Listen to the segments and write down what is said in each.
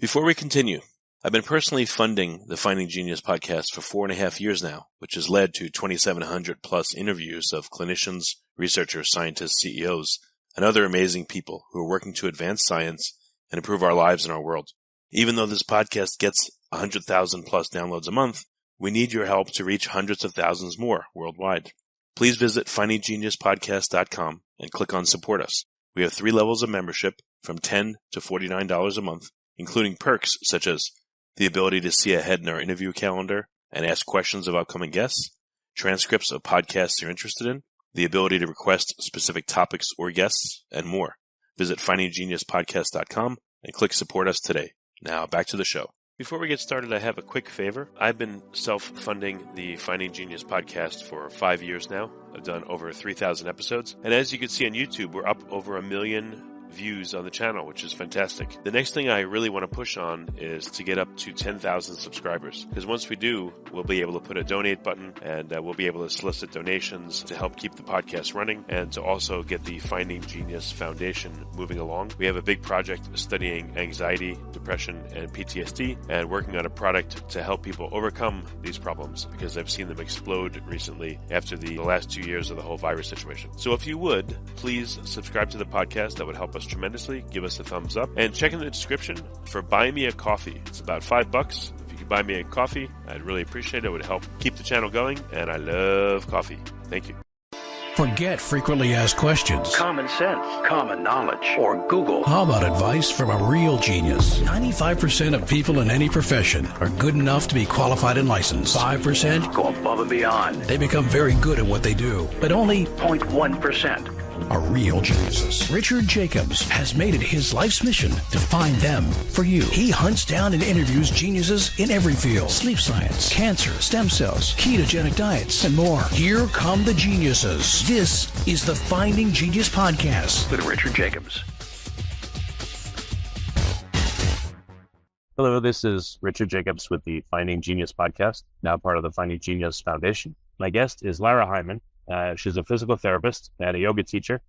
Before we continue, I've been personally funding the Finding Genius podcast for 4.5 years now, which has led to 2,700 plus interviews of clinicians, researchers, scientists, CEOs, and other amazing people who are working to advance science and improve our lives and our world. Even though this podcast gets 100,000 plus downloads a month, we need your help to reach hundreds of thousands more worldwide. Please visit findinggeniuspodcast.com and click on Support Us. We have 3 levels of membership from $10 to $49 a month, including perks such as the ability to see ahead in our interview calendar and ask questions of upcoming guests, transcripts of podcasts you're interested in, the ability to request specific topics or guests, and more. Visit findinggeniuspodcast.com and click Support Us today. Now, back to the show. Before we get started, I have a quick favor. I've been self-funding the Finding Genius podcast for 5 years now. I've done over 3,000 episodes. And as you can see on YouTube, we're up over 1 million views on the channel, which is fantastic. The next thing I really want to push on is to get up to 10,000 subscribers, because once we do, we'll be able to put a donate button and we'll be able to solicit donations to help keep the podcast running and to also get the Finding Genius Foundation moving along. We have a big project studying anxiety, depression, and PTSD and working on a product to help people overcome these problems, because I've seen them explode recently after the last 2 years of the whole virus situation. So if you would, please subscribe to the podcast. That would help us tremendously. Give us a thumbs up and check in the description for Buy Me a Coffee. It's about $5. If you could buy me a coffee, I'd really appreciate it. It would help keep the channel going, and I love coffee. Thank you. Forget frequently asked questions, common sense, common knowledge, or Google. How about advice from a real genius? 95% of people in any profession are good enough to be qualified and licensed. 5% go above and beyond. They become very good at what they do, but only 0.1% are real geniuses. Richard Jacobs has made it his life's mission to find them for you. He hunts down and interviews geniuses in every field: sleep science, cancer, stem cells, ketogenic diets, and more. Here come the geniuses. This is the Finding Genius Podcast with Richard Jacobs. Hello, this is Richard Jacobs with the Finding Genius Podcast, now part of the Finding Genius Foundation. My guest is Lara Heimann. She's a physical therapist and a yoga teacher.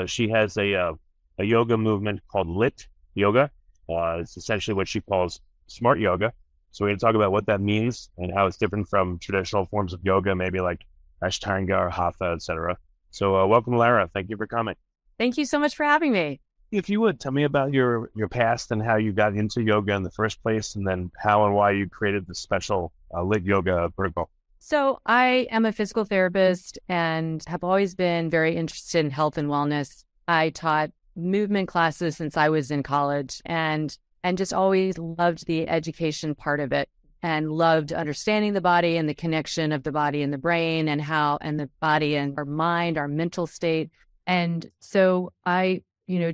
She has a yoga movement called Lit Yoga. It's essentially what she calls smart yoga. So we're going to talk about what that means and how it's different from traditional forms of yoga, maybe like Ashtanga or Hatha, etc. So welcome, Lara. Thank you for coming. Thank you so much for having me. If you would, tell me about your past and how you got into yoga in the first place, and then how and why you created the special Lit Yoga protocol. So I am a physical therapist and have always been very interested in health and wellness. I taught movement classes since I was in college and just always loved the education part of it and loved understanding the body and the connection of the body and the brain and the body and our mind, our mental state. And so I,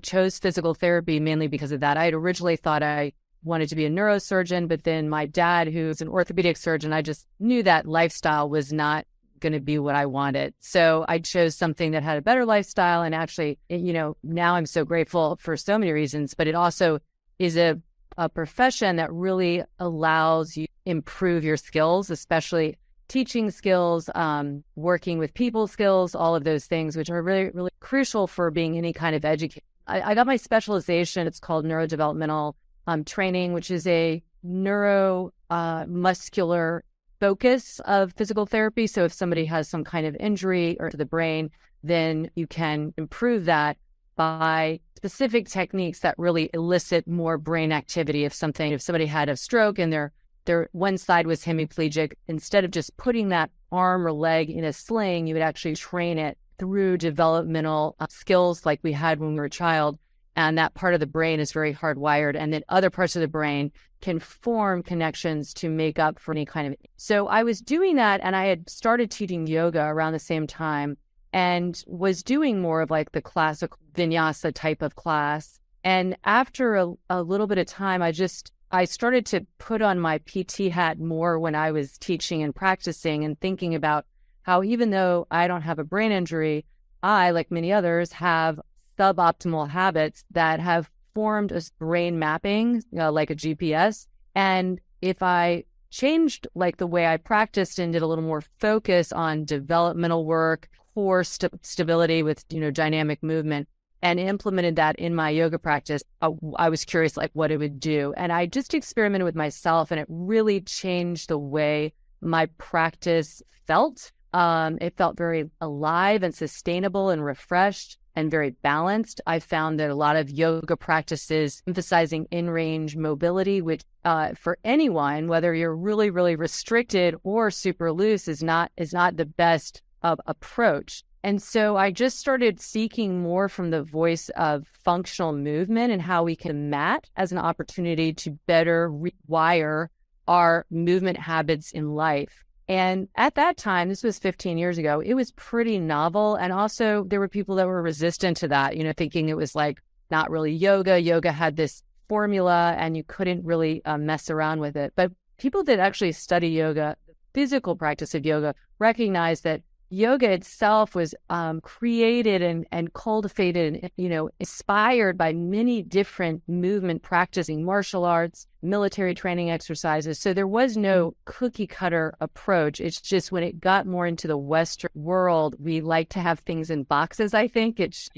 chose physical therapy mainly because of that. I had originally thought I wanted to be a neurosurgeon, but then my dad, who's an orthopedic surgeon, I just knew that lifestyle was not going to be what I wanted. So I chose something that had a better lifestyle. And actually, now I'm so grateful for so many reasons, but it also is a profession that really allows you to improve your skills, especially teaching skills, working with people skills, all of those things, which are really, really crucial for being any kind of educator. I got my specialization. It's called neurodevelopmental training, which is a neuromuscular focus of physical therapy. So if somebody has some kind of injury or to the brain, then you can improve that by specific techniques that really elicit more brain activity. If somebody had a stroke and their one side was hemiplegic, instead of just putting that arm or leg in a sling, you would actually train it through developmental skills like we had when we were a child. And that part of the brain is very hardwired. And then other parts of the brain can form connections to make up for any kind of. So I was doing that, and I had started teaching yoga around the same time and was doing more of like the classical vinyasa type of class. And after a little bit of time, I started to put on my PT hat more when I was teaching and practicing and thinking about how even though I don't have a brain injury, I, like many others, have suboptimal habits that have formed a brain mapping, like a GPS. And if I changed like the way I practiced and did a little more focus on developmental work, core stability with, dynamic movement, and implemented that in my yoga practice, I was curious like what it would do. And I just experimented with myself, and it really changed the way my practice felt. It felt very alive and sustainable and refreshed and very balanced. I found that a lot of yoga practices emphasizing in-range mobility, which for anyone, whether you're really, really restricted or super loose, is not the best approach. And so I just started seeking more from the voice of functional movement and how we can mat as an opportunity to better rewire our movement habits in life. And at that time, this was 15 years ago, it was pretty novel. And also there were people that were resistant to that, thinking it was like not really yoga. Yoga had this formula and you couldn't really mess around with it. But people that actually study yoga, the physical practice of yoga, recognize that yoga itself was created and cultivated and, inspired by many different movement practicing martial arts, military training exercises. So there was no cookie cutter approach. It's just when it got more into the Western world, we like to have things in boxes, I think. It's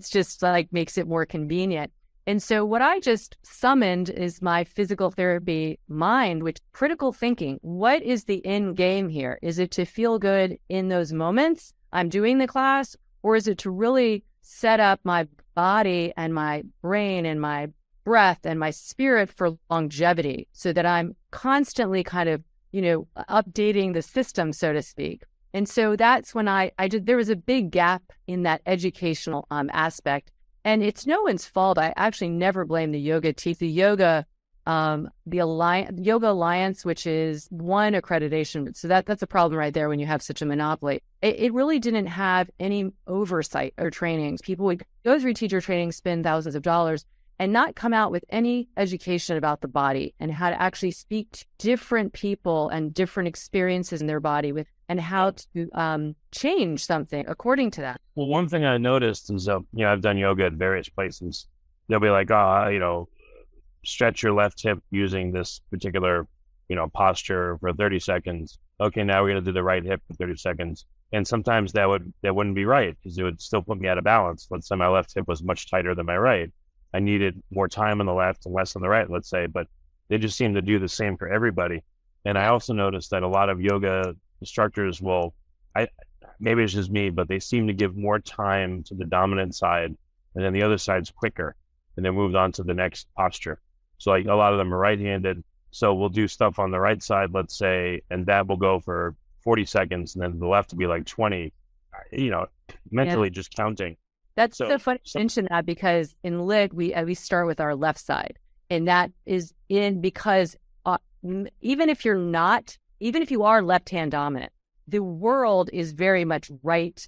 just like makes it more convenient. And so what I just summoned is my physical therapy mind, which critical thinking. What is the end game here? Is it to feel good in those moments I'm doing the class, or is it to really set up my body and my brain and my breath and my spirit for longevity so that I'm constantly kind of, updating the system, so to speak. And so that's when there was a big gap in that educational aspect. And it's no one's fault. I actually never blame the yoga team. The Yoga Alliance, which is one accreditation. So that's a problem right there when you have such a monopoly. It really didn't have any oversight or trainings. People would go through teacher training, spend thousands of dollars, and not come out with any education about the body and how to actually speak to different people and different experiences in their body and how to change something according to that. Well, one thing I noticed is, I've done yoga at various places. They'll be like, stretch your left hip using this particular, posture for 30 seconds. Okay, now we're going to do the right hip for 30 seconds. And sometimes that wouldn't be right because it would still put me out of balance. Let's say my left hip was much tighter than my right. I needed more time on the left and less on the right, let's say, but they just seem to do the same for everybody. And I also noticed that a lot of yoga instructors maybe it's just me, but they seem to give more time to the dominant side, and then the other side's quicker, and then moved on to the next posture. So like a lot of them are right-handed, so we'll do stuff on the right side, let's say, and that will go for 40 seconds, and then the left will be like 20, mentally just counting. That's so funny to mention that, because in lit, we start with our left side, and that is because even if you are left-hand dominant, the world is very much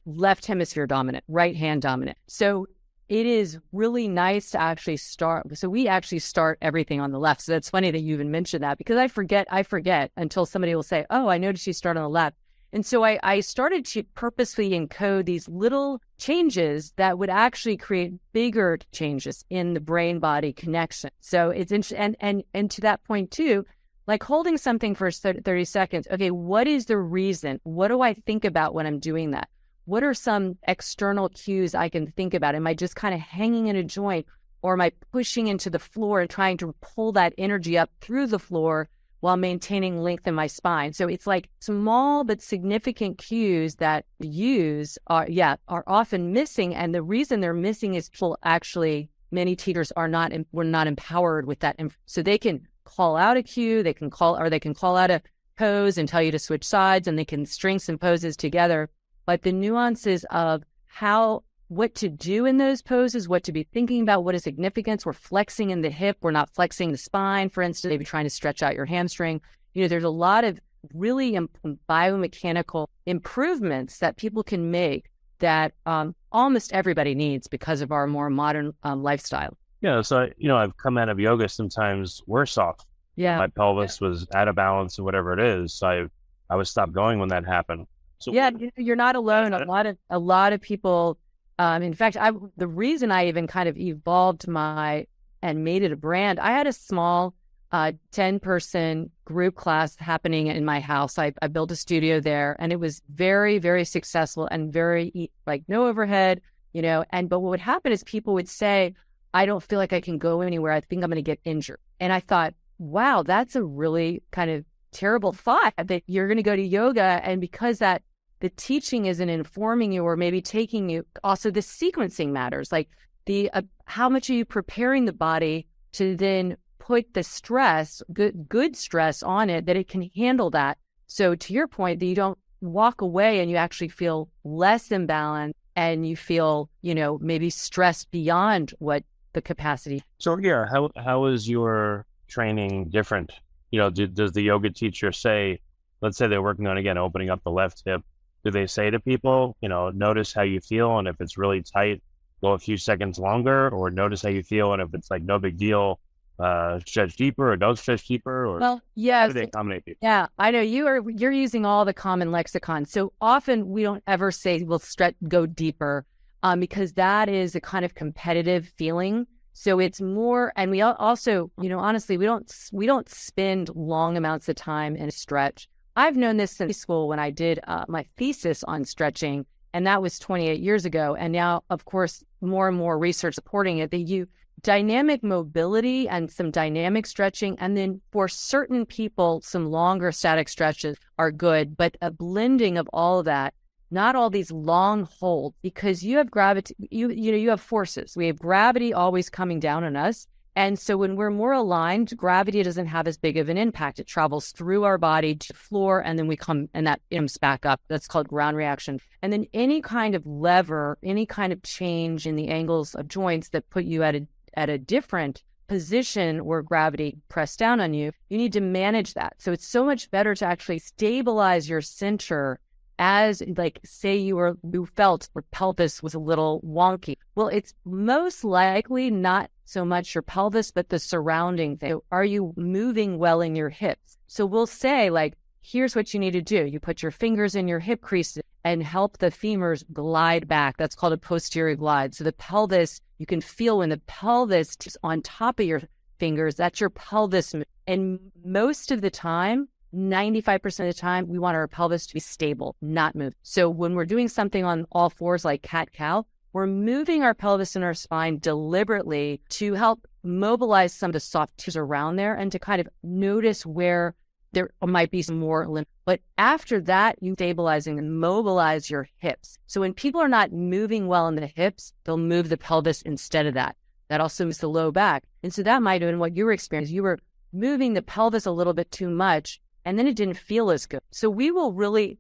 left hemisphere dominant, right hand dominant. So it is really nice to actually start. So we actually start everything on the left. So that's funny that you even mentioned that, because I forget until somebody will say, oh, I noticed you start on the left. And so I started to purposely encode these little changes that would actually create bigger changes in the brain-body connection. So it's interesting. And to that point too, like holding something for 30 seconds. Okay, what is the reason? What do I think about when I'm doing that? What are some external cues I can think about? Am I just kind of hanging in a joint, or am I pushing into the floor and trying to pull that energy up through the floor while maintaining length in my spine? So it's like small but significant cues that are often missing. And the reason they're missing is many teachers were not empowered with that. So they can call out a cue, they can call out a pose and tell you to switch sides, and they can string some poses together. But the nuances of what to do in those poses, what to be thinking about, what is significance. We're flexing in the hip, we're not flexing the spine, for instance, maybe trying to stretch out your hamstring. There's a lot of really biomechanical improvements that people can make that almost everybody needs because of our more modern lifestyle. Yeah, so, I've come out of yoga sometimes worse off. Yeah. My pelvis was out of balance or whatever it is. So I would stop going when that happened. So yeah, you're not alone. A lot of people, in fact, the reason I even kind of evolved and made it a brand, I had a small 10-person group class happening in my house. I built a studio there, and it was very, very successful and very, like, no overhead, but what would happen is people would say, I don't feel like I can go anywhere. I think I'm going to get injured. And I thought, wow, that's a really kind of terrible thought that you're going to go to yoga. And because that the teaching isn't informing you or maybe taking you, also the sequencing matters. Like how much are you preparing the body to then put the stress, good stress on it, that it can handle that. So to your point, that you don't walk away and you actually feel less imbalanced and you feel, maybe stressed beyond what the capacity. So yeah, how is your training different? Does the yoga teacher say, let's say they're working on, again, opening up the left hip. Do they say to people, notice how you feel, and if it's really tight, go a few seconds longer, or notice how you feel, and if it's like no big deal, stretch deeper or don't stretch deeper? Or well, yeah, how do they accommodate people? Yeah, I know you're using all the common lexicon. So often we don't ever say we'll go deeper, because that is a kind of competitive feeling. So it's more, and we also, honestly, we don't spend long amounts of time in a stretch. I've known this since school when I did my thesis on stretching, and that was 28 years ago. And now, of course, more and more research supporting it, that dynamic mobility and some dynamic stretching, and then for certain people, some longer static stretches are good, but a blending of all of that, not all these long holds, because you have gravity, you have forces. We have gravity always coming down on us. And so when we're more aligned, gravity doesn't have as big of an impact. It travels through our body to the floor, and then we come, and that comes back up. That's called ground reaction. And then any kind of lever, any kind of change in the angles of joints that put you at a different position where gravity pressed down on you, you need to manage that. So it's so much better to actually stabilize your center as, like, say you felt your pelvis was a little wonky. Well, it's most likely not so much your pelvis, but the surrounding thing. Are you moving well in your hips? So we'll say, like, here's what you need to do. You put your fingers in your hip creases and help the femurs glide back. That's called a posterior glide. So the pelvis, you can feel when the pelvis is on top of your fingers, that's your pelvis. And most of the time, 95% of the time, we want our pelvis to be stable, not move. So when we're doing something on all fours like cat-cow, we're moving our pelvis and our spine deliberately to help mobilize some of the soft tissues around there and to kind of notice where there might be some more limp. But after that, you stabilizing and mobilize your hips. So when people are not moving well in the hips, they'll move the pelvis instead of that. That also moves the low back. And so that might have been what you were experiencing. You were moving the pelvis a little bit too much, and then it didn't feel as good. So we will really,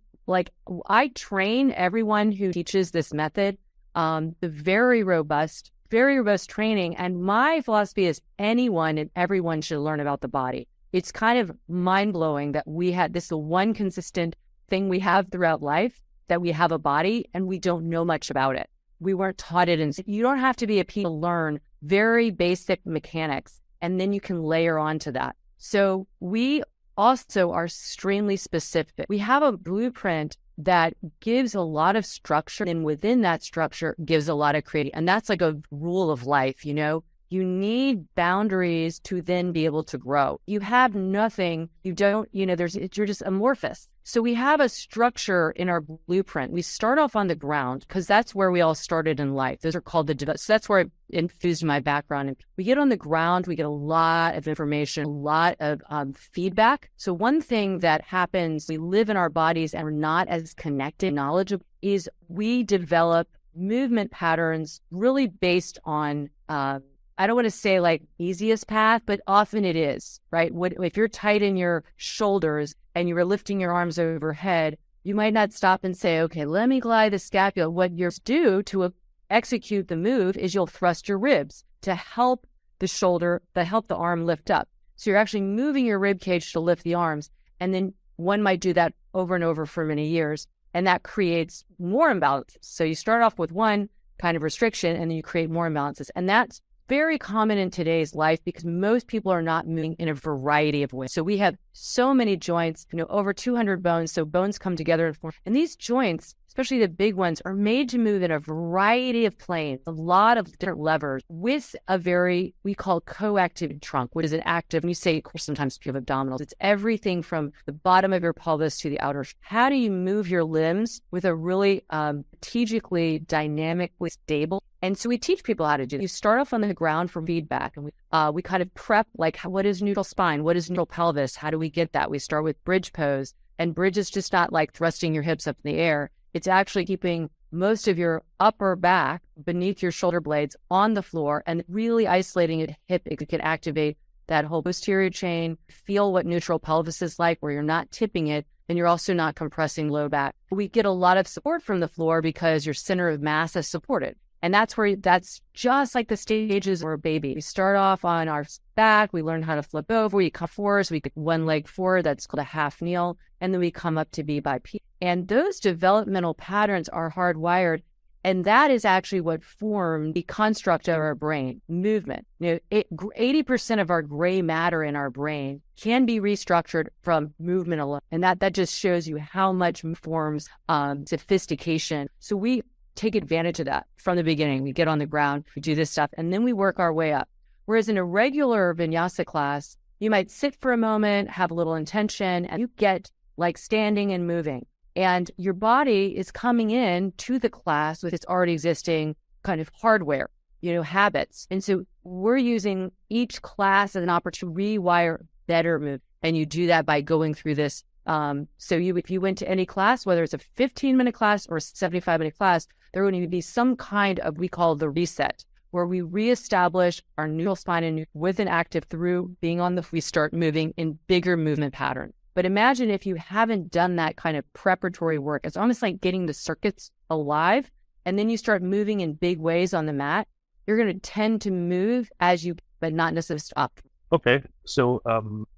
I train everyone who teaches this method, the very robust training. And my philosophy is anyone and everyone should learn about the body. It's kind of mind-blowing that this is the one consistent thing we have throughout life, that we have a body and we don't know much about it. We weren't taught it. And you don't have to be a PhD to learn very basic mechanics, and then you can layer onto that. So we also are extremely specific. We have a blueprint that gives a lot of structure, and within that structure gives a lot of creativity. And that's like a rule of life, You need boundaries to then be able to grow. You have nothing, you don't, you're just amorphous. So we have a structure in our blueprint. We start off on the ground because that's where we all started in life. Those are called so that's where I infused my background. And we get on the ground, we get a lot of information, a lot of feedback. So one thing that happens, we live in our bodies and we're not as connected, knowledgeable, is we develop movement patterns really based on, I don't want to say like easiest path, but often it is, right? If you're tight in your shoulders and you were lifting your arms overhead, you might not stop and say, okay, let me glide the scapula. What you're do to execute the move is you'll thrust your ribs to help help the arm lift up. So you're actually moving your rib cage to lift the arms. And then one might do that over and over for many years. And that creates more imbalances. So you start off with one kind of restriction and then you create more imbalances. And that's very common in today's life because most people are not moving in a variety of ways. So we have so many joints, over 200 bones. So bones come together and form. And these joints, especially the big ones, are made to move in a variety of planes, a lot of different levers with a we call coactive trunk, which is an active. And you say, of course, sometimes if you have abdominals, it's everything from the bottom of your pelvis to the outer. How do you move your limbs with a really strategically, dynamically stable? And so we teach people how to do it. You start off on the ground for feedback, and we kind of prep, like, what is neutral spine? What is neutral pelvis? How do we get that? We start with bridge pose, and bridge is just not like thrusting your hips up in the air. It's actually keeping most of your upper back beneath your shoulder blades on the floor and really isolating your hip. It can activate that whole posterior chain, feel what neutral pelvis is like, where you're not tipping it, and you're also not compressing low back. We get a lot of support from the floor because your center of mass is supported. And that's just like the stages of a baby. We start off on our back, we learn how to flip over, we come forward, so we get one leg forward, that's called a half kneel, and then we come up to B by P. And those developmental patterns are hardwired, and that is actually what formed the construct of our brain, movement. 80% of our gray matter in our brain can be restructured from movement alone. And that just shows you how much forms sophistication. So we take advantage of that from the beginning. We get on the ground, we do this stuff, and then we work our way up. Whereas in a regular vinyasa class, you might sit for a moment, have a little intention, and you get like standing and moving. And your body is coming in to the class with its already existing kind of hardware, habits. And so we're using each class as an opportunity to rewire better move. And you do that by going through this. If you went to any class, whether it's a 15-minute class or a 75-minute class, there would need to be some kind of, we call the reset, where we reestablish our neutral spine and with an active through being we start moving in bigger movement pattern. But imagine if you haven't done that kind of preparatory work. It's almost like getting the circuits alive, and then you start moving in big ways on the mat. You're going to tend to move but not necessarily stop. Okay. So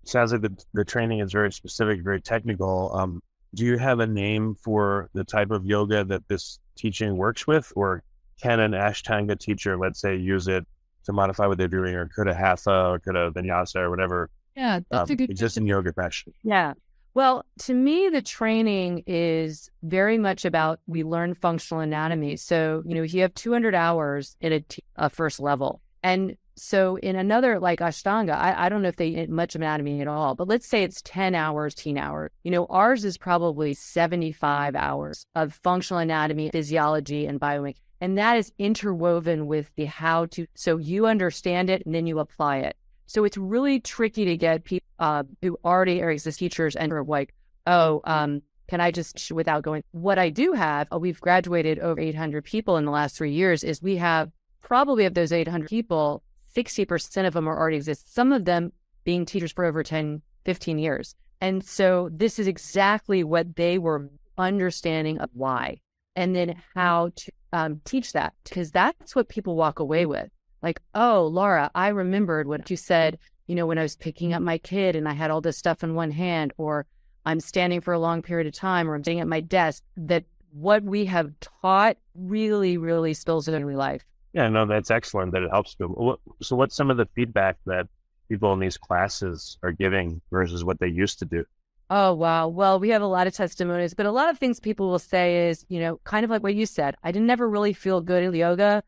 sounds like the training is very specific, very technical. Do you have a name for the type of yoga that this teaching works with? Or can an Ashtanga teacher, let's say, use it to modify what they're doing, or could a Hatha or could a Vinyasa or whatever that's a good existing yoga practice? Yeah. Well, to me, the training is very much about, we learn functional anatomy. So, you have 200 hours in a first level. And so in another, like Ashtanga, I don't know if they eat much anatomy at all, but let's say it's 10 hours, 10 hours. Ours is probably 75 hours of functional anatomy, physiology, and biomechanics. And that is interwoven with the how to, so you understand it and then you apply it. So it's really tricky to get people who already are existing teachers and are like, can I just, without going, what I do have, we've graduated over 800 people in the last 3 years, is we have probably of those 800 people, 60% of them are already exist, some of them being teachers for over 10, 15 years. And so this is exactly what they were understanding of why, and then how to teach that, because that's what people walk away with. Like, oh, Lara, I remembered what you said, when I was picking up my kid and I had all this stuff in one hand, or I'm standing for a long period of time, or I'm sitting at my desk, that what we have taught really, really spills into daily life. Yeah, no, that's excellent that it helps people. So what's some of the feedback that people in these classes are giving versus what they used to do? Oh, wow. Well, we have a lot of testimonies, but a lot of things people will say is, kind of like what you said, I didn't never really feel good at yoga.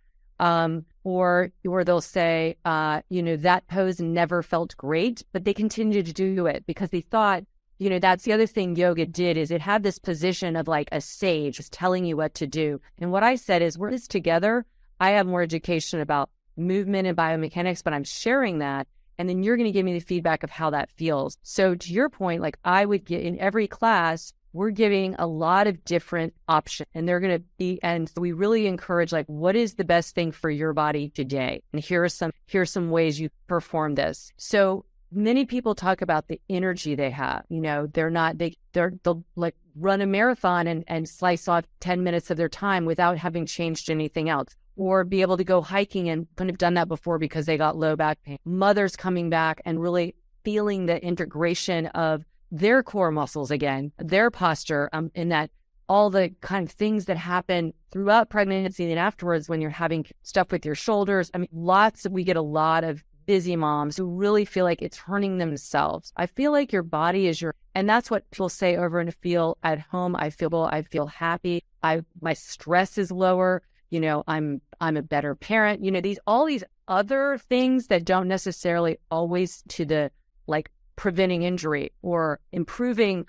Or they'll say, that pose never felt great, but they continued to do it because they thought, that's the other thing yoga did, is it had this position of like a sage just telling you what to do. And what I said is, we're this together. I have more education about movement and biomechanics, but I'm sharing that. And then you're going to give me the feedback of how that feels. So to your point, like I would get in every class, we're giving a lot of different options, and they're going to be, and so we really encourage, like, what is the best thing for your body today? And here are some ways you perform this. So many people talk about the energy they have. They'll like run a marathon and slice off 10 minutes of their time without having changed anything else, or be able to go hiking and couldn't have done that before because they got low back pain. Mothers coming back and really feeling the integration of their core muscles again, their posture, in that all the kind of things that happen throughout pregnancy and afterwards when you're having stuff with your shoulders. I mean, we get a lot of busy moms who really feel like it's hurting themselves. I feel like your body is and that's what people say over and feel at home. I feel happy. My stress is lower. I'm a better parent. All these other things that don't necessarily always to the like preventing injury or improving,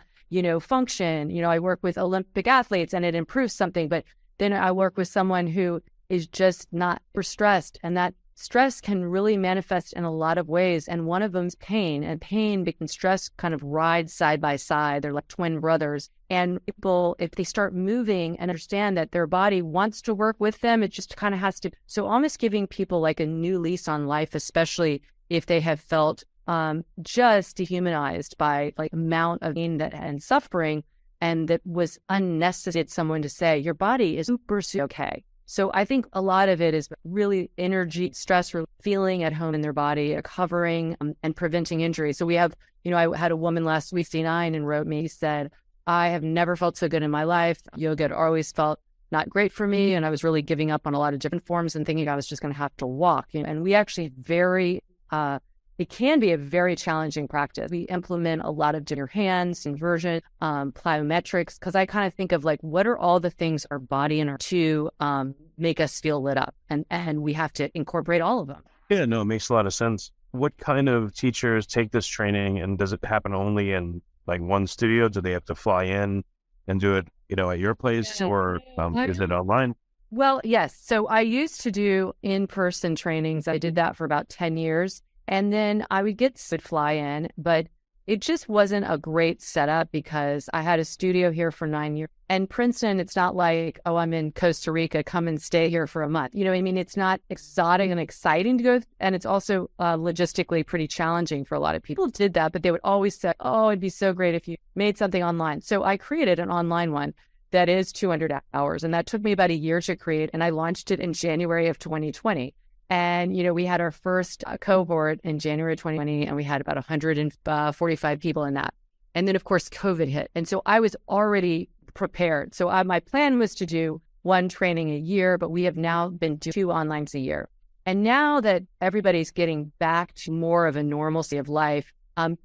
function. I work with Olympic athletes and it improves something, but then I work with someone who is just not stressed, and that stress can really manifest in a lot of ways. And one of them is pain, and pain and stress kind of ride side by side. They're like twin brothers. And people, if they start moving and understand that their body wants to work with them, it just kind of has to. So almost giving people like a new lease on life, especially if they have felt just dehumanized by like amount of pain and suffering, and that was unnecessary. Someone to say your body is super okay. So I think a lot of it is really energy, stress, feeling at home in their body, covering and preventing injury. So we have, I had a woman last week, 69, and wrote me, said, I have never felt so good in my life. Yoga had always felt not great for me, and I was really giving up on a lot of different forms and thinking I was just going to have to walk. And we actually it can be a very challenging practice. We implement a lot of different hands, inversion, plyometrics, because I kind of think of like, what are all the things our body and our to make us feel lit up? And we have to incorporate all of them. Yeah, no, it makes a lot of sense. What kind of teachers take this training, and does it happen only in like one studio? Do they have to fly in and do it, at your place, or is it online? Well, yes. So I used to do in-person trainings. I did that for about 10 years. And then I would fly in, but it just wasn't a great setup because I had a studio here for 9 years. And Princeton, it's not like, oh, I'm in Costa Rica, come and stay here for a month. It's not exotic and exciting to go. And it's also logistically pretty challenging for a lot of people. People did that, but they would always say, oh, it'd be so great if you made something online. So I created an online one that is 200 hours. And that took me about a year to create. And I launched it in January of 2020. And, we had our first cohort in January 2020, and we had about 145 people in that. And then, of course, COVID hit. And so I was already prepared. So my plan was to do one training a year, but we have now been doing 2 onlines a year. And now that everybody's getting back to more of a normalcy of life, I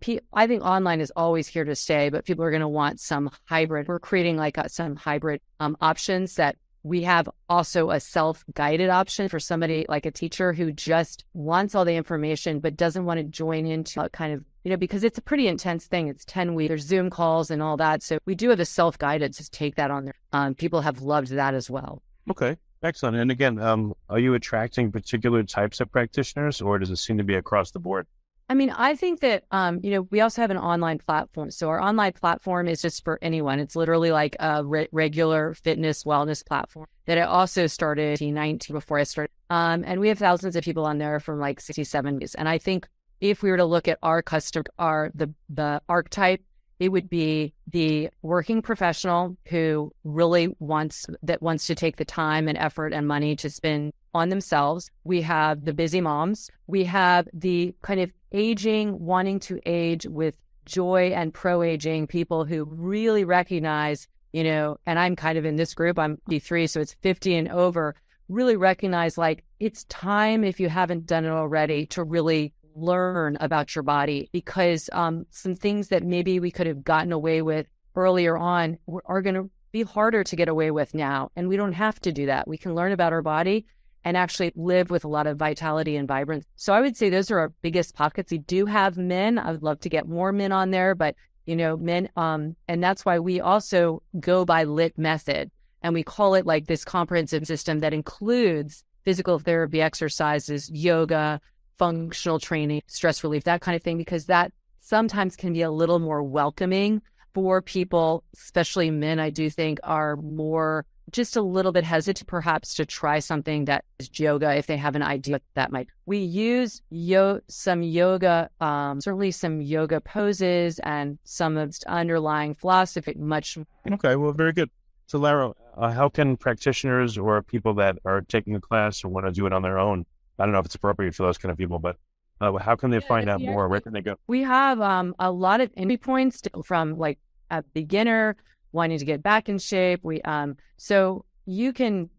think online is always here to stay, but people are going to want some hybrid. We're creating like some hybrid options that we have also a self-guided option for somebody like a teacher who just wants all the information but doesn't want to join into a kind of, because it's a pretty intense thing. It's 10 weeks, there's Zoom calls and all that. So we do have a self-guided to take that on there. People have loved that as well. Okay, excellent. And again, are you attracting particular types of practitioners, or does it seem to be across the board? I mean, I think that, we also have an online platform. So our online platform is just for anyone. It's literally like a regular fitness wellness platform that I also started in 2019 before I started. And we have thousands of people on there from like 67 years. And I think if we were to look at our customer, the archetype, it would be the working professional who really wants to take the time and effort and money to spend on themselves. We have the busy moms. We have the kind of aging, wanting to age with joy and pro-aging people who really recognize, and I'm kind of in this group, I'm 53, so it's 50 and over, really recognize like it's time, if you haven't done it already, to really learn about your body, because some things that maybe we could have gotten away with earlier on are going to be harder to get away with now. And we don't have to do that. We can learn about our body and actually live with a lot of vitality and vibrance. So I would say those are our biggest pockets. We do have men. I would love to get more men on there, but men, and that's why we also go by LIT method. And we call it like this comprehensive system that includes physical therapy, exercises, yoga, functional training, stress relief, that kind of thing, because that sometimes can be a little more welcoming for people, especially men, I do think are more just a little bit hesitant perhaps to try something that is yoga if they have an idea that might. We use some yoga, certainly some yoga poses and some of the underlying philosophy much. Okay, well, very good. So Lara, how can practitioners or people that are taking a class or want to do it on their own, I don't know if it's appropriate for those kind of people, but how can they find out more? Where can they go? We have a lot of entry points from like a beginner wanting to get back in shape. So you can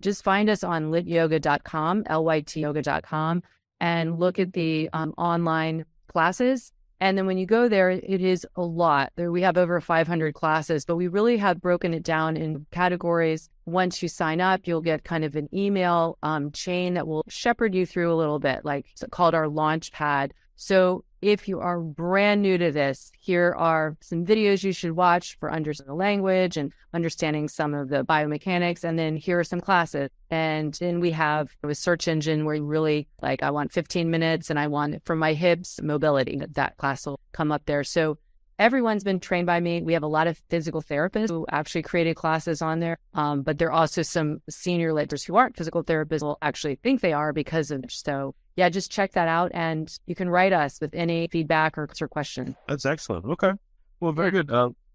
just find us on lityoga.com, lytyoga.com, and look at the online classes. And then when you go there, it is a lot. We have over 500 classes, but we really have broken it down in categories. Once you sign up, you'll get kind of an email chain that will shepherd you through a little bit, like it's called our launch pad. So if you are brand new to this, here are some videos you should watch for understanding the language and understanding some of the biomechanics. And then here are some classes. And then we have a search engine where you really like, I want 15 minutes and I want for my hips mobility. That class will come up there. So everyone's been trained by me. We have a lot of physical therapists who actually created classes on there. But there are also some senior leaders who aren't physical therapists will actually think they are because of it. So yeah, just check that out, and you can write us with any feedback or questions. That's excellent. Okay. Well, very good.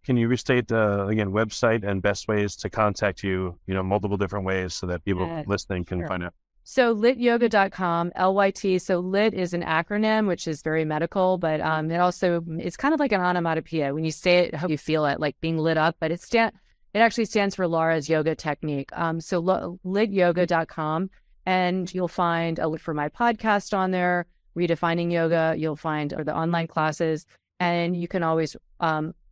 Can you restate, again, website and best ways to contact you, multiple different ways so that people listening can find out? So lityoga.com, LYT. So lit is an acronym, which is very medical, but it's kind of like an onomatopoeia. When you say it, how you feel it, like being lit up, but it actually stands for Lara's yoga technique. So lityoga.com. And you'll find a link for my podcast on there, Redefining Yoga. You'll find the online classes. And you can always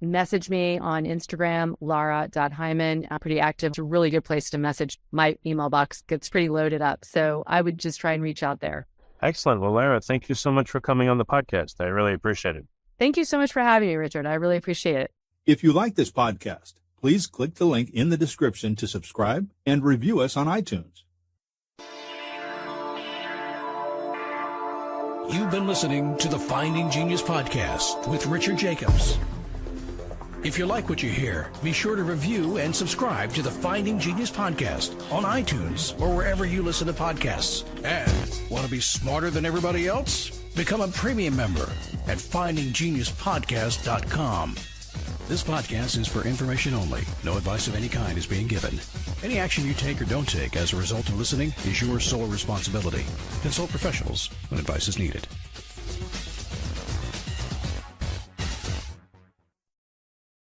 message me on Instagram, lara.heimann. I'm pretty active. It's a really good place to message. My email box gets pretty loaded up. So I would just try and reach out there. Excellent. Well, Lara, thank you so much for coming on the podcast. I really appreciate it. Thank you so much for having me, Richard. I really appreciate it. If you like this podcast, please click the link in the description to subscribe and review us on iTunes. You've been listening to the Finding Genius podcast with Richard Jacobs. If you like what you hear, be sure to review and subscribe to the Finding Genius podcast on iTunes or wherever you listen to podcasts. And want to be smarter than everybody else? Become a premium member at findinggeniuspodcast.com. This podcast is for information only. No advice of any kind is being given. Any action you take or don't take as a result of listening is your sole responsibility. Consult professionals when advice is needed.